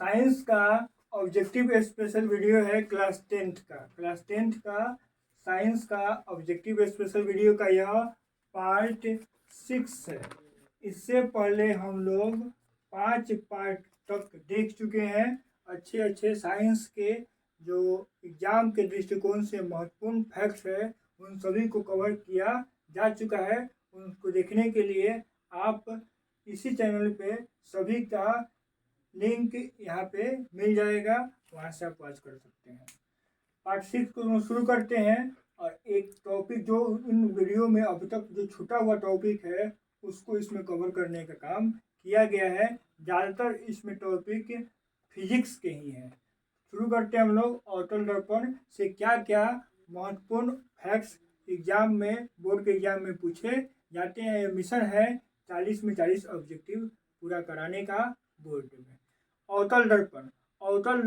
Science का objective special video है class 10th का साइंस का ऑब्जेक्टिव स्पेशल वीडियो का यह पार्ट 6 है। इससे पहले हम लोग 5 पार्ट तक देख चुके हैं। अच्छे साइंस के जो एग्जाम के दृष्टिकोण से महत्वपूर्ण फैक्ट्स है उन सभी को कवर किया जा चुका है। उनको देखने के लिए आप इसी चैनल पे सभी का लिंक यहाँ पे मिल जाएगा, वहाँ से आप वॉच कर सकते हैं। पार्ट 6 को हम शुरू करते हैं। और एक टॉपिक जो इन वीडियो में अब तक जो छूटा हुआ टॉपिक है उसको इसमें कवर करने का काम किया गया है। ज़्यादातर इसमें टॉपिक फिजिक्स के ही हैं। शुरू करते हैं हम लोग। अवतल दर्पण से क्या क्या महत्वपूर्ण फैक्ट्स एग्जाम में, बोर्ड के एग्जाम में पूछे जाते हैं। यह मिशन है 40 में 40 ऑब्जेक्टिव पूरा कराने का बोर्ड में। अवतल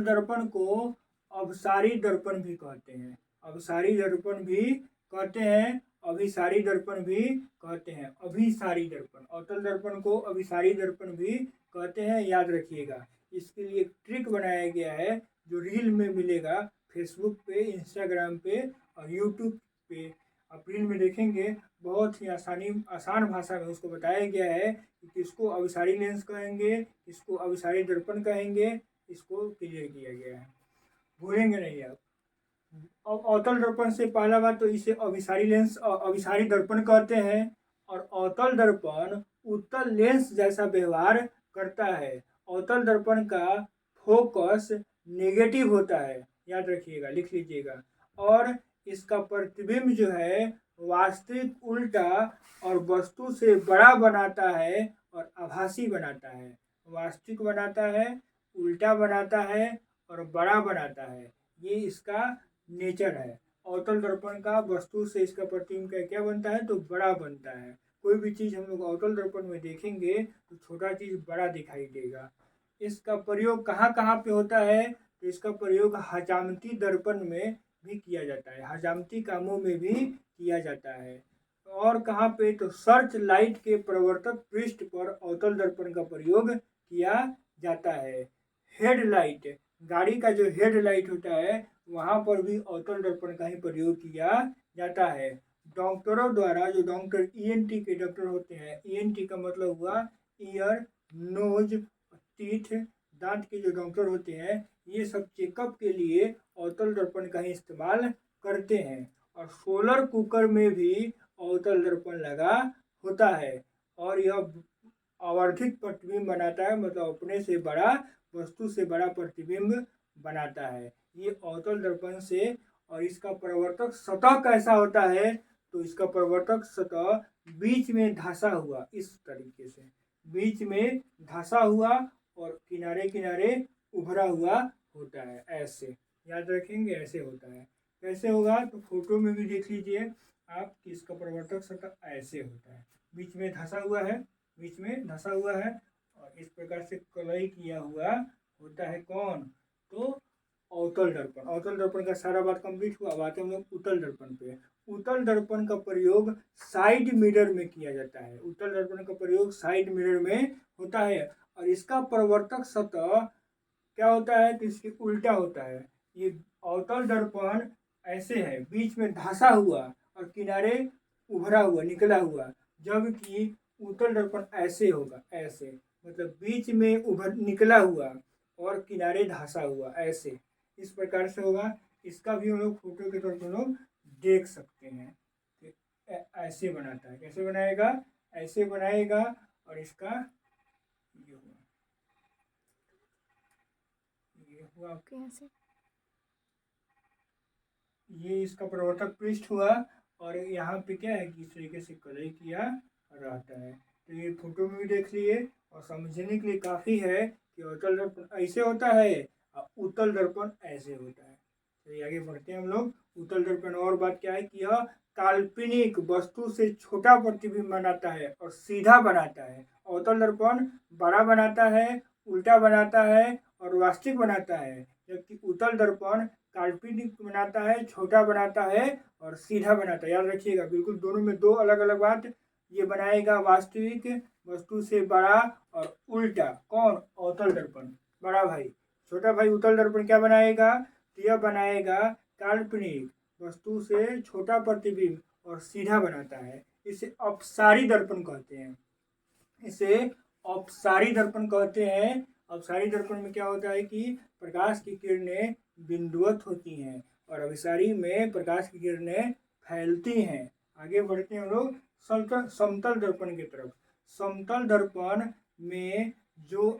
दर्पण को अभिसारी दर्पण भी कहते हैं, अभिसारी दर्पण भी कहते हैं, अभिसारी दर्पण भी कहते हैं। अभिसारी दर्पण, अवतल दर्पण को अभिसारी दर्पण भी कहते हैं, याद रखिएगा। इसके लिए एक ट्रिक बनाया गया है जो रील में मिलेगा, फेसबुक पे, इंस्टाग्राम पे और यूट्यूब पे आप रील में देखेंगे। बहुत ही आसान भाषा में उसको बताया गया है कि किसको अभिसारी लेंस कहेंगे, किसको अभिसारी दर्पण कहेंगे। इसको क्लियर किया गया है, भूलेंगे नहीं आप। अवतल दर्पण से पहला बात तो इसे अभिसारी लेंस अभिसारी दर्पण कहते हैं। और अवतल दर्पण उत्तल लेंस जैसा व्यवहार करता है। अवतल दर्पण का फोकस नेगेटिव होता है, याद रखिएगा, लिख लीजिएगा। और इसका प्रतिबिंब जो है वास्तविक उल्टा और वस्तु से बड़ा बनाता है और आभासी बनाता है। वास्तविक बनाता है, उल्टा बनाता है और बड़ा बनाता है। ये इसका नेचर है। अवतल दर्पण का वस्तु से इसका प्रतिबिंब क्या बनता है, तो बड़ा बनता है। कोई भी चीज़ हम लोग अवतल दर्पण में देखेंगे तो छोटा चीज़ बड़ा दिखाई देगा। इसका प्रयोग कहाँ कहाँ पे होता है, तो इसका प्रयोग हजामती दर्पण में भी किया जाता है, हजामती कामों में भी किया जाता है। और कहाँ पे, तो सर्च लाइट के प्रवर्तक पृष्ठ पर अवतल दर्पण का प्रयोग किया जाता है। हेडलाइट, गाड़ी का जो हेडलाइट होता है वहाँ पर भी अवतल दर्पण का ही प्रयोग किया जाता है। डॉक्टरों द्वारा, जो डॉक्टर ईएनटी के डॉक्टर होते हैं, ईएनटी का मतलब हुआ ईयर, नोज, टीथ, दांत के जो डॉक्टर होते हैं, ये सब चेकअप के लिए अवतल दर्पण का ही इस्तेमाल करते हैं। और सोलर कुकर में भी अवतल दर्पण लगा होता है और यह आवर्धित प्रतिबिंब बनाता है, मतलब अपने से बड़ा वस्तु से बड़ा प्रतिबिंब बनाता है ये अवतल दर्पण से। और इसका प्रवर्तक सतह कैसा होता है, तो इसका प्रवर्तक सतह बीच में धंसा हुआ, इस तरीके से बीच में धंसा हुआ और किनारे किनारे उभरा हुआ होता है। ऐसे याद रखेंगे, ऐसे होता है। कैसे होगा, तो फोटो में भी देख लीजिए आप कि इसका प्रवर्तक सतह ऐसे होता है, बीच में धंसा हुआ है, बीच में धंसा हुआ है और इस प्रकार से कलई किया हुआ होता है। कौन, तो अवतल दर्पण। अवतल दर्पण का सारा बात कंप्लीट हुआ। बात हम लोग उत्तल दर्पण पे। उत्तल दर्पण का प्रयोग साइड मिरर में किया जाता है। उत्तल दर्पण का प्रयोग साइड मिरर में होता है और इसका प्रवर्तक सतह क्या होता है, तो इसके उल्टा होता है। ये अवतल दर्पण ऐसे है, बीच में धंसा हुआ और किनारे उभरा हुआ, निकला हुआ, जबकि उत्तल दर्पण ऐसे होगा, ऐसे, मतलब बीच में उभर निकला हुआ और किनारे धंसा हुआ, ऐसे, इस प्रकार से होगा। इसका भी हम लोग फोटो के तौर पर लोग देख सकते हैं। ऐसे बनाता है, कैसे बनाएगा, ऐसे बनाएगा और इसका ये हुआ कैसे, ये इसका प्रवर्तक पृष्ठ हुआ और यहाँ पे क्या है कि इस तरीके से कलई किया रहता है। तो ये फोटो में भी देख लिए और समझने के लिए काफ़ी है कि अवतल दर्पण ऐसे होता है और उत्तल दर्पण ऐसे होता है। तो आगे बढ़ते हैं हम लोग। उत्तल दर्पण और बात क्या है कि यह काल्पनिक वस्तु से छोटा प्रतिबिंब बनाता है और सीधा बनाता है। अवतल दर्पण बड़ा बनाता है, उल्टा बनाता है और वास्तविक बनाता है, जबकि उत्तल दर्पण काल्पनिक बनाता है, छोटा बनाता है और सीधा बनाता है। याद रखिएगा, बिल्कुल दोनों में दो अलग अलग बात। ये बनाएगा वास्तविक वस्तु से बड़ा और उल्टा, कौन, अवतल दर्पण, बड़ा भाई। छोटा भाई उत्तल दर्पण क्या बनाएगा, तो यह बनाएगा काल्पनिक वस्तु से छोटा प्रतिबिंब और सीधा बनाता है। इसे अपसारी दर्पण कहते हैं। इसे अपसारी दर्पण कहते हैं। अपसारी दर्पण में क्या होता है कि प्रकाश की किरणें बिंदुवत होती हैं और अभिसारी में प्रकाश की किरणें फैलती हैं। आगे बढ़ते हैं हम लोग समतल दर्पण की तरफ। समतल दर्पण में जो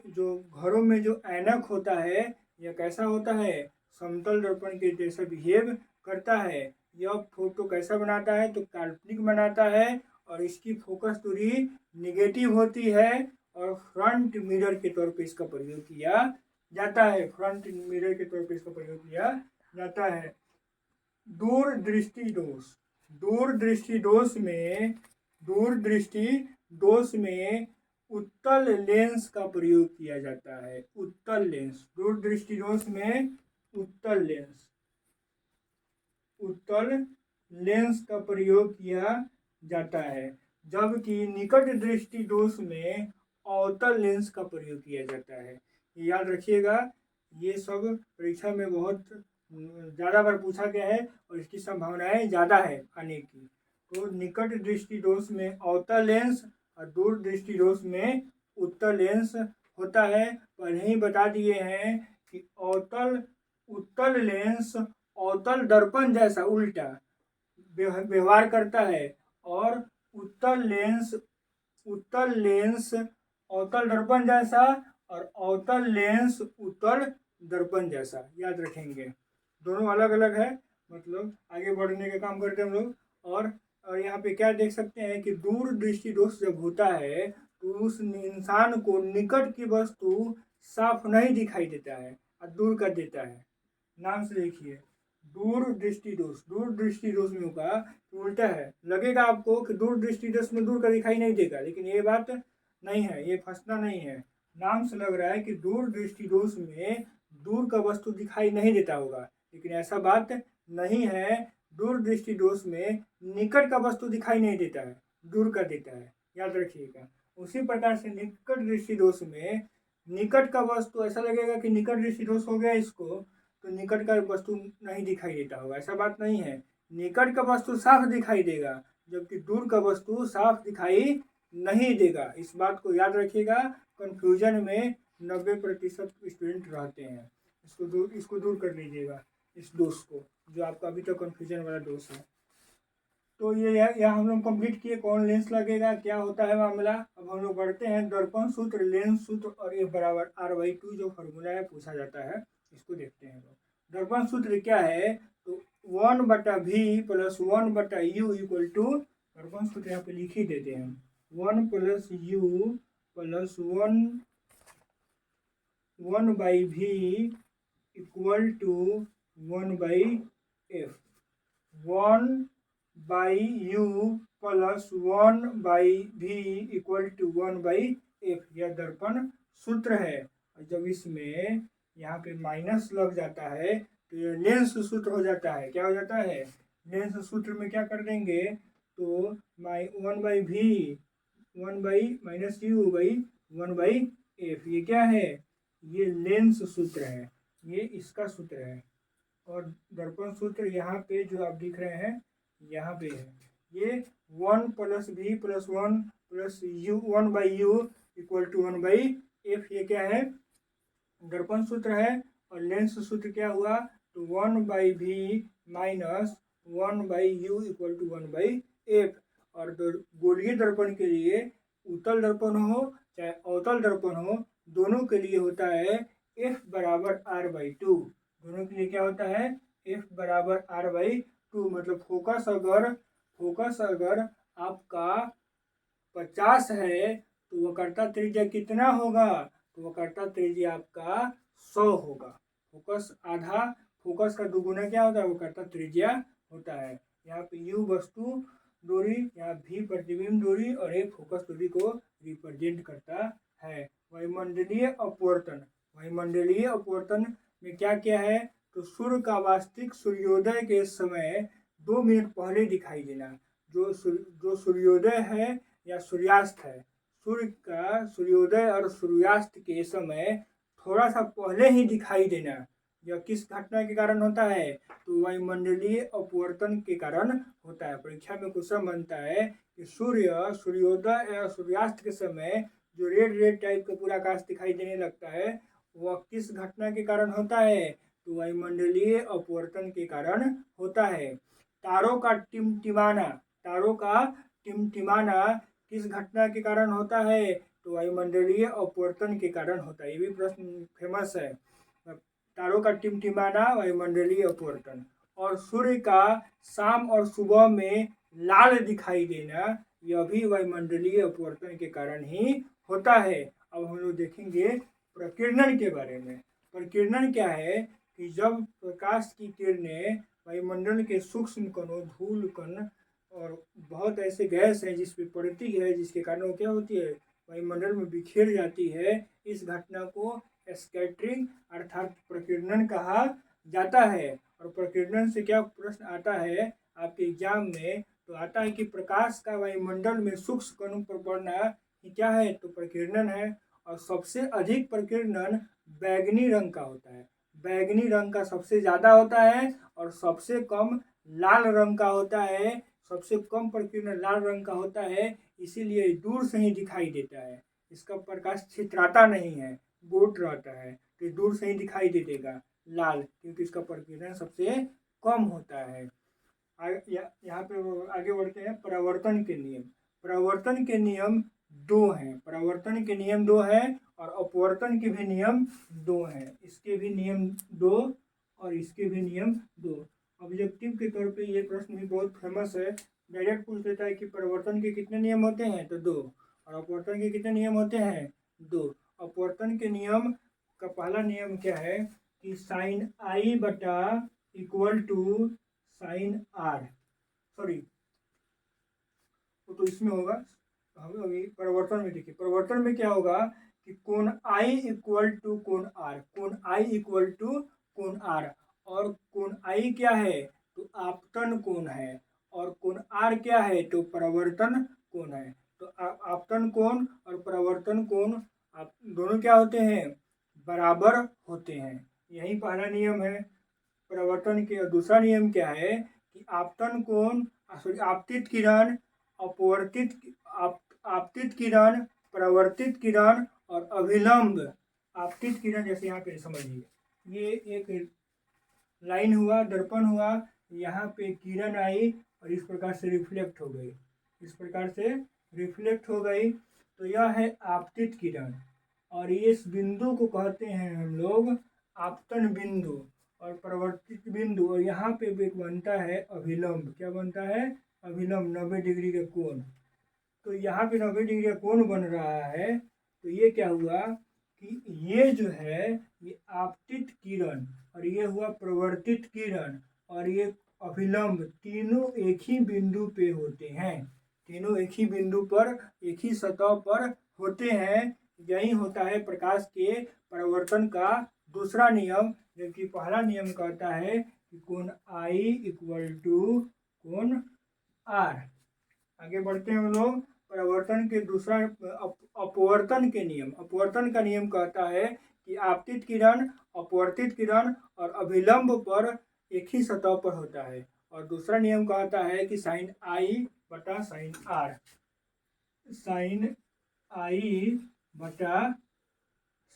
घरों में जो ऐनक होता है यह कैसा होता है, समतल दर्पण के जैसा बिहेव करता है। यह फोटो कैसा बनाता है, तो काल्पनिक बनाता है और इसकी फोकस दूरी निगेटिव होती है और फ्रंट मिरर के तौर पे इसका प्रयोग किया जाता है। फ्रंट मिरर के तौर पे इसका प्रयोग किया जाता है। दूरदृष्टि दोष। दूरदृष्टि दोष में उत्तल लेंस का प्रयोग किया जाता है। उत्तल लेंस, दूरदृष्टि दोष में उत्तल लेंस का प्रयोग किया जाता है, जबकि निकट दृष्टि दोष में अवतल लेंस का प्रयोग किया जाता है। याद रखिएगा, ये सब परीक्षा में बहुत ज़्यादा बार पूछा गया है और इसकी संभावनाएं ज़्यादा है आने की। तो निकट दृष्टि दोष में अवतल लेंस और दूर दृष्टि दोष में उत्तल लेंस होता है। पहले ही बता दिए हैं कि उत्तल लेंस अवतल दर्पण जैसा उल्टा व्यवहार करता है और उत्तल लेंस अवतल दर्पण जैसा और अवतल लेंस उत्तल दर्पण जैसा। याद रखेंगे, दोनों अलग अलग है। मतलब आगे बढ़ने का काम करते हैं हम लोग। और यहाँ पे क्या देख सकते हैं कि दूर दृष्टि दोष जब होता है तो उस इंसान को निकट की वस्तु साफ नहीं दिखाई देता है और दूर कर देता है। नाम से देखिए, दूर दृष्टि दोष में होगा तो उल्टा है। लगेगा आपको कि दूर दृष्टि दोष में दूर का दिखाई नहीं देगा, लेकिन ये बात नहीं है, ये फंसना नहीं है। नाम से लग रहा है कि दूर दृष्टि दोष में दूर का वस्तु दिखाई नहीं देता होगा, लेकिन ऐसा बात नहीं है। दूर दृष्टि दोष में निकट का वस्तु दिखाई नहीं देता है, दूर कर देता है। याद रखिएगा। उसी प्रकार से निकट दृष्टि दोष में निकट का वस्तु ऐसा लगेगा कि निकट दृष्टि दोष हो गया इसको, तो निकट का वस्तु नहीं दिखाई देता होगा, ऐसा बात नहीं है। निकट का वस्तु साफ दिखाई देगा जबकि दूर का वस्तु साफ दिखाई नहीं देगा। इस बात को याद रखिएगा। कंफ्यूजन में 90% स्टूडेंट रहते हैं। इसको दूर कर लीजिएगा, इस दोष को, जो आपका अभी तक कंफ्यूजन वाला दोष है। तो ये हम लोग कंप्लीट किए कौन लेंस लगेगा, क्या होता है मामला। अब हम लोग बढ़ते हैं दर्पण सूत्र, लेंस सूत्र और F बराबर R/2 जो फॉर्मूला है पूछा जाता है, इसको देखते हैं। दर्पण सूत्र क्या है, तो 1/V + 1/U इक्वल टू, दर्पण सूत्र यहाँ पे लिख ही देते हैं, 1 + U + 1/V equal to 1/F। 1/U + 1/V equal to 1/F, यह दर्पण सूत्र है। और जब इसमें यहाँ पे माइनस लग जाता है तो ये लेंस सूत्र हो जाता है। क्या हो जाता है, लेंस सूत्र में क्या कर देंगे, तो 1/V 1/-U/1/F, ये क्या है, ये लेंस सूत्र है, ये इसका सूत्र है। और दर्पण सूत्र यहाँ पे जो आप दिख रहे हैं यहाँ पे है, ये 1 + V + 1 + U 1/U equal to 1/F, ये क्या है, दर्पण सूत्र है। और लेंस सूत्र क्या हुआ, तो 1/V - 1/U equal to 1/F। और गोलीय दर्पण के लिए, उत्तल दर्पण हो चाहे अवतल दर्पण हो, दोनों के लिए होता है F बराबर R/2। दोनों के लिए क्या होता है, F बराबर R/2। मतलब फोकस अगर आपका 50 है तो वक्रता त्रिज्या कितना होगा, तो वक्रता त्रिज्या आपका 100 होगा। फोकस आधा, फोकस का दुगुना क्या होता है, वक्रता त्रिज्या होता है। यहाँ पे U वस्तु दूरी, यहाँ V प्रतिबिंब दूरी और एक फोकस दूरी को रिप्रेजेंट करता है। वायुमंडलीय अपवर्तन में क्या क्या है, तो सूर्य का वास्तविक सूर्योदय के समय 2 मिनट पहले दिखाई देना। जो सूर्योदय है या सूर्यास्त है, सूर्य का सूर्योदय और सूर्यास्त के समय थोड़ा सा पहले ही दिखाई देना यह किस घटना के कारण होता है? तो वायुमंडलीय अपवर्तन के कारण होता है। परीक्षा में क्वेश्चन बनता है कि सूर्योदय या सूर्यास्त के समय जो रेड रेड टाइप का पूरा आकाश दिखाई देने लगता है वह किस घटना के कारण होता है? तो वायुमंडलीय अपवर्तन के कारण होता है। तारों का टिमटिमाना किस घटना के कारण होता है? तो वायुमंडलीय अपवर्तन के कारण होता है। ये भी प्रश्न फेमस है। तारों का टिमटिमाना वायुमंडलीय अपवर्तन। और सूर्य का शाम और सुबह में लाल दिखाई देना यह भी वायुमंडलीय अपवर्तन के कारण ही होता है। अब हम लोग देखेंगे प्रकीर्णन के बारे में। प्रकीर्णन क्या है कि जब प्रकाश की किरणें वायुमंडल के सूक्ष्म कणों, धूल कण और बहुत ऐसे गैस हैं जिस पे पड़ती है, जिसके कारण वो क्या होती है, वायुमंडल में बिखेर जाती है। इस घटना को स्कैटरिंग अर्थात प्रकीर्णन कहा जाता है। और प्रकीर्णन से क्या प्रश्न आता है आपके एग्जाम में? तो आता है कि प्रकाश का वायुमंडल में सूक्ष्म कणों पर पड़ना क्या है? तो प्रकीर्णन है। और सबसे अधिक प्रकीर्णन बैगनी रंग का होता है। बैगनी रंग का सबसे ज़्यादा होता है और सबसे कम लाल रंग का होता है। सबसे कम प्रकीर्णन लाल रंग का होता है, इसीलिए दूर से ही दिखाई देता है। इसका प्रकाश छितराता नहीं है, गोट रहता है, तो दूर से ही दिखाई दे देगा लाल, क्योंकि इसका प्रकीर्णन सबसे कम होता है। यहाँ पे आगे बढ़ते हैं। परावर्तन के नियम। परावर्तन के नियम दो हैं। परावर्तन के नियम दो हैं और अपवर्तन के भी नियम दो हैं। इसके भी नियम दो और इसके भी नियम दो। ऑब्जेक्टिव के तौर पे ये प्रश्न भी बहुत फेमस है। डायरेक्ट पूछ लेता है कि परिवर्तन के कितने नियम होते हैं? तो दो। और अपवर्तन के कितने नियम होते हैं? दो। अपवर्तन के नियम का पहला नियम क्या है कि साइन आई बटा equal to sine R, sorry तो इसमें होगा। हम अभी परिवर्तन में देखिए, परिवर्तन में क्या होगा कि कोण आई इक्वल टू कोण आर, कोण आई इक्वल टू कोण आर। और कोण आई क्या है? तो आपतन कोण है। और कोण आर क्या है? तो परावर्तन कोण है। तो आपतन कोण और परावर्तन कोण आप दोनों क्या होते हैं? बराबर होते हैं। यही पहला नियम है परावर्तन के। और दूसरा नियम क्या है कि आपतन कोण, सॉरी आपतित किरण, अपवर्तित आपतित किरण, परावर्तित किरण और अभिलंब। आपतित किरण जैसे यहाँ पे समझिए, ये एक लाइन हुआ, दर्पण हुआ, यहाँ पे किरण आई और इस प्रकार से रिफ्लेक्ट हो गई, इस प्रकार से रिफ्लेक्ट हो गई, तो यह है आपतित किरण। और इस बिंदु को कहते हैं हम लोग आपतन बिंदु और परावर्तित बिंदु। और यहाँ पे एक बनता है अभिलंब। क्या बनता है? अभिलंब, 90 डिग्री का कोण। तो यहाँ पे 90 डिग्री का कोण बन रहा है। तो ये क्या हुआ कि ये जो है ये आपतित किरण और ये हुआ प्रवर्तित किरण और ये अभिलंब, तीनों एक ही बिंदु पे होते हैं। तीनों एक ही बिंदु पर, एक ही सतह पर होते हैं। यही होता है प्रकाश के परावर्तन का दूसरा नियम। जबकि पहला नियम कहता है कि कोण आई इक्वल टू कोण आर। आगे बढ़ते हैं हम लोग। परावर्तन के दूसरा अपवर्तन के नियम। अपवर्तन का नियम कहता है कि आपतित किरण, अपवर्तित किरण और अभिलंब पर एक ही सतह पर होता है। और दूसरा नियम कहता है कि साइन आई बटा साइन आर, साइन आई बटा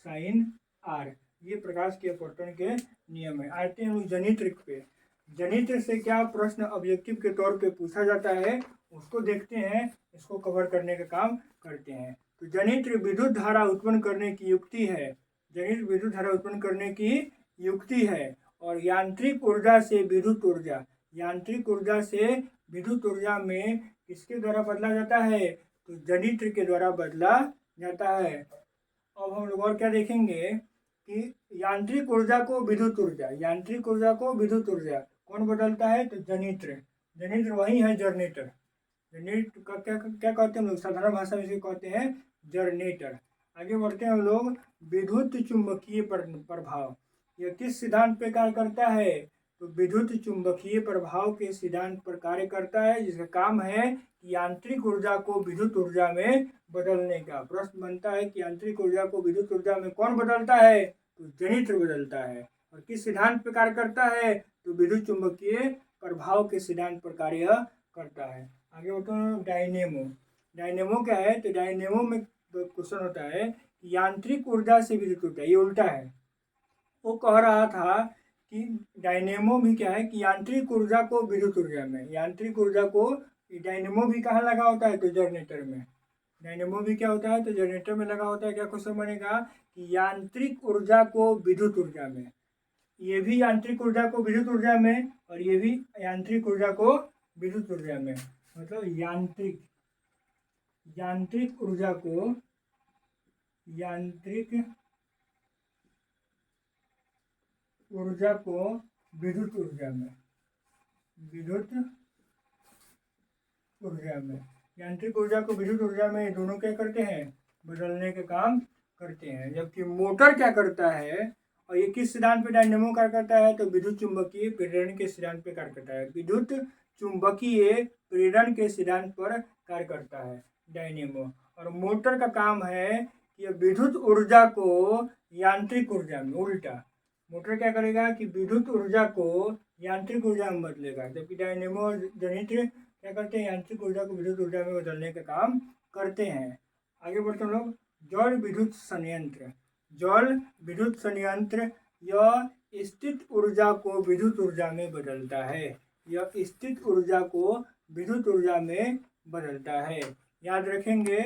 साइन आर, ये प्रकाश के अपवर्तन के नियम है। आते हैं जनित्र पे। जनित्र से क्या प्रश्न ऑब्जेक्टिव के तौर पे पूछा जाता है उसको देखते हैं, इसको कवर करने का काम करते हैं। तो जनित्र विद्युत धारा उत्पन्न करने की युक्ति है। जनित्र विद्युत धारा उत्पन्न करने की युक्ति है। और यांत्रिक ऊर्जा से विद्युत ऊर्जा, यांत्रिक ऊर्जा से विद्युत ऊर्जा में किसके द्वारा बदला जाता है? तो जनित्र के द्वारा बदला जाता है। अब हम लोग और क्या देखेंगे कि यांत्रिक ऊर्जा को विद्युत ऊर्जा, यांत्रिक ऊर्जा को विद्युत ऊर्जा कौन बदलता है? तो जनित्र। जनित्र वही है जनरेटर। जनरेटर का क्या क्या कहते हैं हम लोग? साधारण भाषा में इसे कहते हैं जनरेटर। आगे बढ़ते हैं हम लोग। विद्युत चुंबकीय प्रभाव, यह किस सिद्धांत पे कार्य करता है? तो विद्युत चुंबकीय प्रभाव के सिद्धांत पर कार्य करता है, जिसका काम है कि यांत्रिक ऊर्जा को विद्युत ऊर्जा में बदलने का। प्रश्न बनता है कि यांत्रिक ऊर्जा को विद्युत ऊर्जा में कौन बदलता है? तो जनित्र बदलता है। और किस सिद्धांत पर कार्य करता है? तो विद्युत चुंबकीय प्रभाव के सिद्धांत पर कार्य करता है। आगे बताओ डायनेमो। डायनेमो क्या है? तो डायनेमो में क्वेश्चन होता है यांत्रिक ऊर्जा से विद्युत ऊर्जा, ये उल्टा है। वो कह रहा था कि डायनेमो भी क्या है कि यांत्रिक ऊर्जा को विद्युत ऊर्जा में, यांत्रिक ऊर्जा को, डायनेमो भी कहाँ लगा होता है? तो जनरेटर में। डायनेमो भी क्या होता है? तो जनरेटर में लगा होता है। क्या क्वेश्चन बनेगा कि यांत्रिक ऊर्जा को विद्युत ऊर्जा में, ये भी यांत्रिक ऊर्जा को विद्युत ऊर्जा में और ये भी यांत्रिक ऊर्जा को विद्युत ऊर्जा में, मतलब यांत्रिक ऊर्जा को, यांत्रिक ऊर्जा को विद्युत ऊर्जा में, विद्युत ऊर्जा में, यांत्रिक ऊर्जा को विद्युत ऊर्जा में, ये दोनों क्या करते हैं? बदलने के काम करते हैं। जबकि मोटर क्या करता है? और ये किस सिद्धांत पे डायनेमो कार्य करता है? तो विद्युत चुंबकीय प्रेरण के सिद्धांत पे कार्य करता है। विद्युत चुंबकीय प्रेरण के सिद्धांत पर कार्य करता है डायनेमो। और मोटर का काम है कि विद्युत ऊर्जा को यांत्रिक ऊर्जा में, उल्टा मोटर क्या करेगा कि विद्युत ऊर्जा को यांत्रिक ऊर्जा में बदलेगा। जबकि डायनेमो और जनित्र क्या करते हैं? यांत्रिक ऊर्जा को विद्युत ऊर्जा में बदलने का काम करते हैं। आगे बढ़ते हैं लोग। जल विद्युत संयंत्र। जल विद्युत संयंत्र यह स्थित ऊर्जा को विद्युत ऊर्जा में बदलता है। यह स्थित ऊर्जा को विद्युत ऊर्जा में बदलता है। याद रखेंगे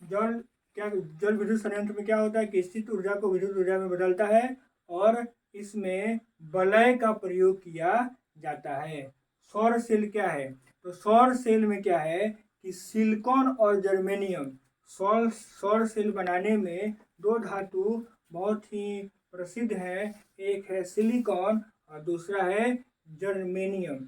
जल विद्युत संयंत्र में क्या होता है कि स्थित ऊर्जा को विद्युत ऊर्जा में बदलता है और इसमें वलय का प्रयोग किया जाता है। सौर सेल क्या है? तो सौर सेल में क्या है कि सिलिकॉन और जर्मेनियम, सौर सेल बनाने में दो धातु बहुत ही प्रसिद्ध है। एक है सिलिकॉन और दूसरा है जर्मेनियम।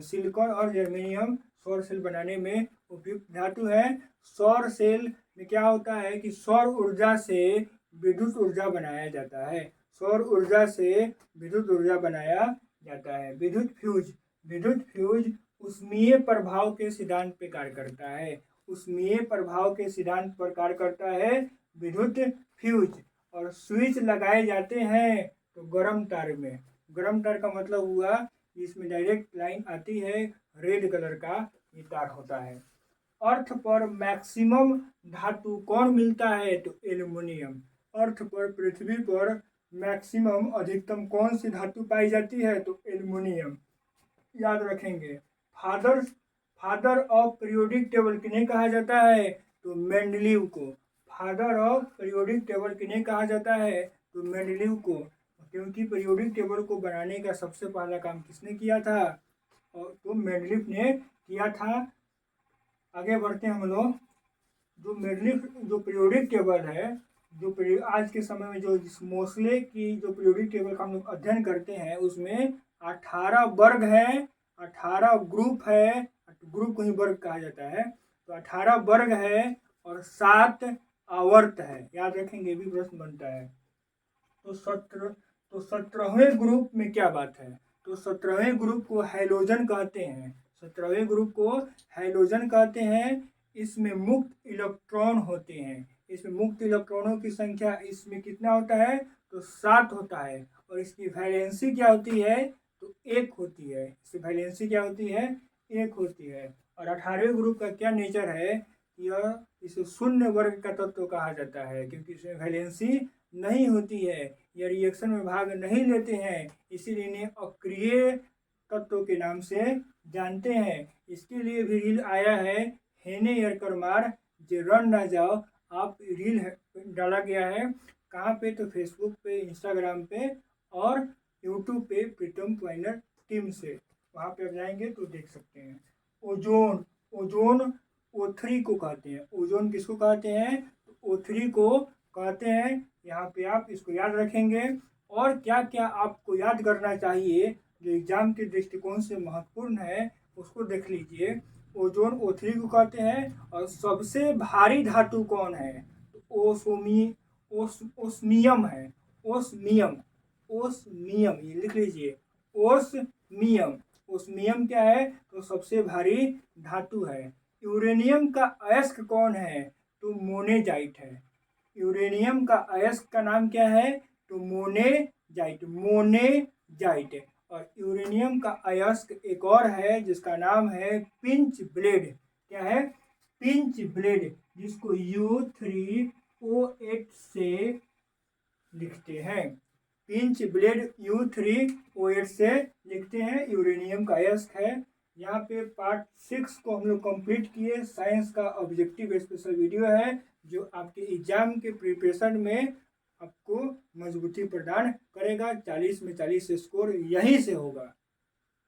सिलिकॉन और जर्मेनियम सौर सेल बनाने में उपयुक्त धातु है। सौर सेल में क्या होता है कि सौर ऊर्जा से विद्युत ऊर्जा बनाया जाता है। सौर ऊर्जा से विद्युत ऊर्जा बनाया जाता है। विद्युत फ्यूज ऊष्मीय प्रभाव के सिद्धांत पर कार्य करता है। ऊष्मीय प्रभाव के सिद्धांत पर कार्य करता है विद्युत फ्यूज। और स्विच लगाए जाते हैं तो गर्म तार में। गर्म तार का मतलब हुआ इसमें डायरेक्ट लाइन आती है, रेड कलर का ये तार होता है। अर्थ पर मैक्सिमम धातु कौन मिलता है? तो एल्युमिनियम। अर्थ पर, पृथ्वी पर मैक्सिमम अधिकतम कौन सी धातु पाई जाती है? तो एल्युमिनियम। याद रखेंगे। फादर ऑफ पीरियोडिक टेबल किन्हें कहा जाता है? तो मेंडलीव को। फादर ऑफ पीरियोडिक टेबल किन्हें कहा जाता है? तो मेंडलीव को। क्योंकि पीरियोडिक टेबल को बनाने का सबसे पहला काम किसने किया था? और तो मेंडलीव ने किया था। आगे बढ़ते हैं हम लोग। जो पीरियोडिक टेबल है, आज के समय में जो मोस्ले की जो पीरियोडिक टेबल का हम लोग अध्ययन करते हैं उसमें 18 वर्ग है, 18 ग्रुप है, ग्रुप को ही वर्ग कहा जाता है। तो 18 वर्ग है और 7 आवर्त है। याद रखेंगे, भी प्रश्न बनता है। तो 17वें ग्रुप में क्या बात है? तो 17वें ग्रुप को हैलोजन कहते हैं। 17वें ग्रुप को हैलोजन कहते हैं। इसमें मुक्त इलेक्ट्रॉन होते हैं। इसमें मुक्त इलेक्ट्रॉनों की संख्या इसमें कितना होता है? तो 7 होता है। और इसकी वैलेंसी क्या होती है? तो 1 होती है। इसकी वैलेंसी क्या होती है? 1 होती है। और 18वें ग्रुप का क्या नेचर है? यह इसे शून्य वर्ग का तत्व कहा जाता है, क्योंकि इसमें वैलेंसी नहीं होती है, यह रिएक्शन में भाग नहीं लेते हैं, इसीलिए इन्हें अक्रिय तत्व के नाम से जानते हैं। इसके लिए भी रील आया है, हेने यरकरमार जे रन ना जाओ। आप रील डाला गया है कहाँ पे? तो फेसबुक पे, इंस्टाग्राम पे और यूट्यूब पे प्रीतम क्वाइनर टीम से, वहाँ पे आप जाएंगे तो देख सकते हैं। ओजोन O3 को कहते हैं। ओजोन किसको कहते हैं? तो O3 को कहते हैं। यहाँ पे आप इसको याद रखेंगे। और क्या क्या आपको याद करना चाहिए जो एग्जाम के दृष्टिकोण से महत्वपूर्ण है उसको देख लीजिए। ओजोन O3 को कहते हैं। और सबसे भारी धातु कौन है? तो ओस्मियम है। ओस्मियम ये लिख लीजिए। ओस्मियम क्या है? तो सबसे भारी धातु है। यूरेनियम का अयस्क कौन है? तो मोनेजाइट है। यूरेनियम का अयस्क का नाम क्या है? तो मोनेजाइट, मोनेजाइट। और यूरेनियम का अयस्क एक और है जिसका नाम है पिंच ब्लेड। क्या है? पिंच ब्लेड, जिसको U3O8 से लिखते हैं। पिंच ब्लेड U3O8 से लिखते हैं, यूरेनियम का अयस्क है। यहाँ पे पार्ट 6 को हम लोग कंप्लीट किए। साइंस का ऑब्जेक्टिव स्पेशल वीडियो है जो आपके एग्जाम के प्रिपरेशन में आपको मजबूती प्रदान करेगा। 40 में 40 स्कोर यहीं से होगा।